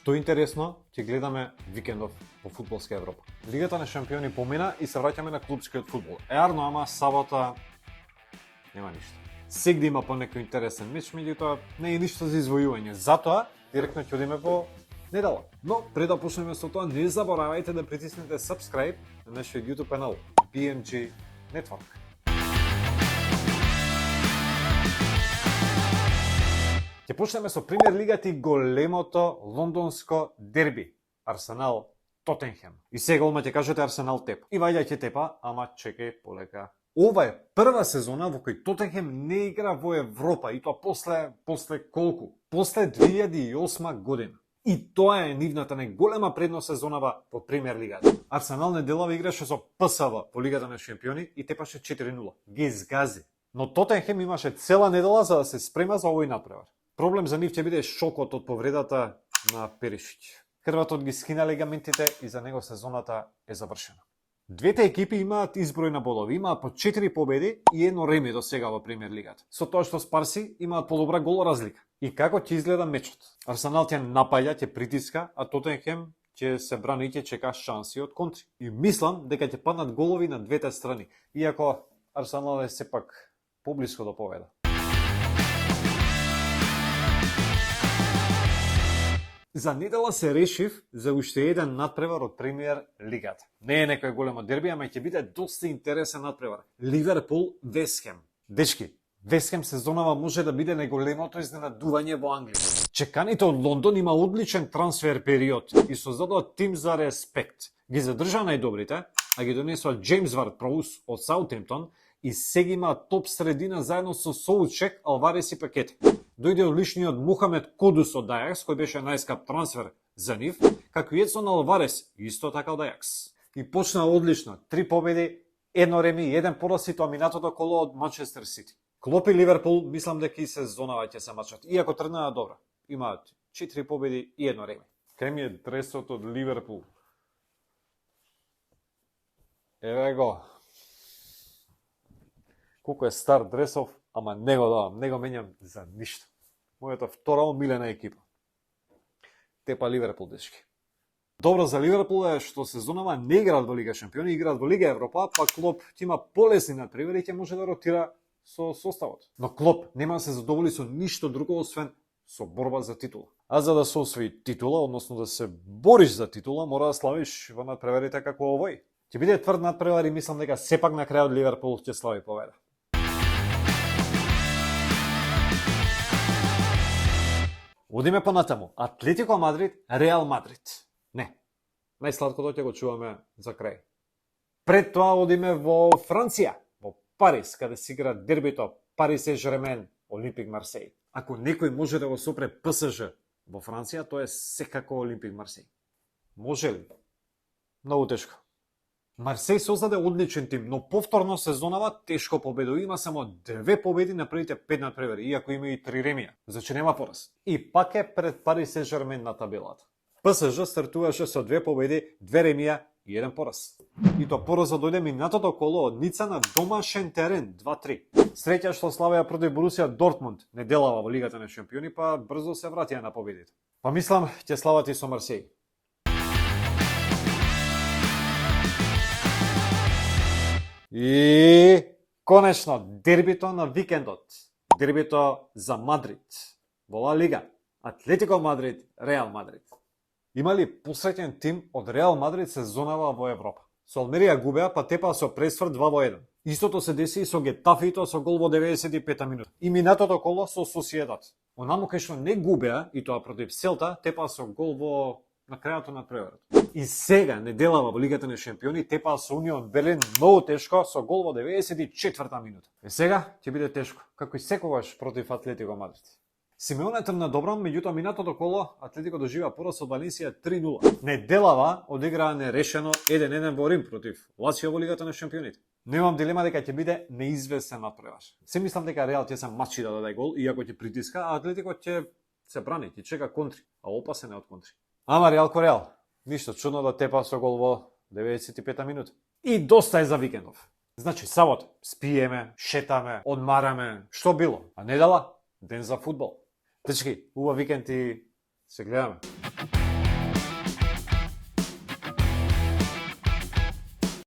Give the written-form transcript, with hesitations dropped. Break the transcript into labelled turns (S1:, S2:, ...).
S1: Што е интересно, ќе гледаме викендов во фудбалска Европа. Лигата на шампиони помина и се враќаме на клупскиот фудбал. Ерно, ама сабота нема ништо. Сегде има по некој интересен меч, меѓутоа не е ништо за извојување. Затоа директно ќе одиме во недела. Но пред да почнеме со тоа, не заборавајте да притиснете subscribe на нашиот YouTube канал BMG Network. Ќе почнеме со Премиер лигата и големото лондонско дерби. Арсенал Тотенхем. И сега олма ќе кажете Арсенал тепа. И вајде ќе тепа, ама чекај полека. Ова е прва сезона во кој Тотенхем не игра во Европа и тоа после колку? После 2008 година. И тоа е нивната најголема предност сезонава во Премиер лигата. Арсенал неделава играше со ПСВ во Лигата на шампиони и тепаше 4-0. Ги изгази. Но Тотенхем имаше цела недела за да се спрема за овој натпревар. Проблем за нив ќе биде шокот од повредата на Перишич. Крватот ги скина легаментите и за него сезоната е завршена. Двете екипи имаат изброј на бодови, имаат по 4 победи и едно реми до сега во Премиер лигата. Со тоа што Спарси имаат подобра гол разлика. И како ќе изгледа мечот? Арсенал ќе напаѓа, ќе притиска, а Тотенхем ќе се брани и ќе чека шанси од контри. И мислам дека ќе паднат голови на двете страни, иако Арсенал е сепак поблиско до победа. За недела се решив за уште еден надпревар од Премиер лигата. Не е некој големо дерби, ама ќе биде доста интересен надпревар. Ливерпул Вестхем. Дечки, Вестхем сезонава може да биде најголемото изненадување во Англија. Чеканите од Лондон има одличен трансфер период и создадоа тим за респект. Ги задржаа најдобрите, а ги донесоа Джеймс Вард-Проус од Саутемптон и сега имаат топ средина заедно со Соучек, Алварес и Пакет. Дојде одличниот Мухамед Кудус од Ајакс, кој беше најскап трансфер за нив, како и Едсон Алварес, исто така од Ајакс. И почна одлично, 3 победи, 1 реми и 1 пораз и тоа минатото коло од Манчестер Сити. Клоп и Ливерпул, мислам дека и сезонава ќе се мачат, иако тргнаа добро. Имаат 4 победи и 1 реми. Кај ми е дресот од Ливерпул. Еве го. Колку е стар дресов, ама не го давам, не го менјам за ништо. Мојата втора омилена екипа. Тепа Ливерпул, дечки. Добро за Ливерпул е што сезонава не играат во Лига шампиони, играат во Лига Европа, па Клоп ќе има полесни надпревари и ќе може да ротира со составот. Но Клоп нема да се задоволи со ништо друго освен со борба за титула. А за да се освои титула, односно да се бориш за титула, мора да славиш во надпреварите како овој. Ќе биде тврд надпревар и мислам дека сепак на крајот Ливерпул ќе слави победа. Одиме понатаму. Атлетико Мадрид, Реал Мадрид. Не. Најсладкото ќе го чуваме за крај. Пред тоа одиме во Франција, во Париз, каде се игра дербито Парис Сен-Жермен, Олимпик Марсеј. Ако некој може да го сопре ПСЖ во Франција, тоа е секако Олимпик Марсеј. Може ли? Многу тешко. Марсеј создаде одличен тим, но повторно сезонава тешко победува. Има само 2 победи на првите 5 надпревари, иако има и 3 ремија, значи нема пораз. И пак е пред Парис Сен-Жермен на табелата. ПСЖ стартуваше со 2 победи, 2 ремија и 1 пораз. И тоа поразот дојде минатото коло од Ница на домашен терен 2-3. Среќа што славеа против Борусија Дортмунд неделава во Лигата на шампиони, па брзо се вратија на победите. Па мислам ќе слават и со Марсеј. И конечно, дербито на викендот. Дербито за Мадрид. Во Ла Лига. Атлетико Мадрид, Реал Мадрид. Има ли посреќен тим од Реал Мадрид сезонава во Европа? Со Алмерија губеа, па тепа со пресврт 2-1. Истото се деси и со Гетафито со гол во 95-та минута. И минатото коло со Сосиедад. Онаму кај што не губеа, и тоа против Селта, тепа со гол во на крајот на преварот. И сега, неделава во Лигата на шампиони, тепа со Унион Берлин многу тешко, со гол во 94-та минута. И сега ќе биде тешко, како и секогаш против Атлетико Мадрид. Симеоне тргна добро, меѓутоа минатото коло Атлетико доживеа пораз од Валенсија 3-0. Неделава одиграа нерешено 1-1 во Рим против Лацио во Лигата на шампионите. Немам дилема дека ќе биде неизвестен надпревар. Се мислам дека Реал ќе се мачи да даде гол, иако ќе притиска, а Атлетико ќе се брани, ќе чека контри, а опасен е од контри. Ама Реал ко Реал. Ништо чудно да тепа со гол во 95-та минута. И доста е за викендов. Значи, сабота спиеме, шетаме, одмараме, што било. А недела, ден за фудбал. Дечки, убав викенд и се гледаме.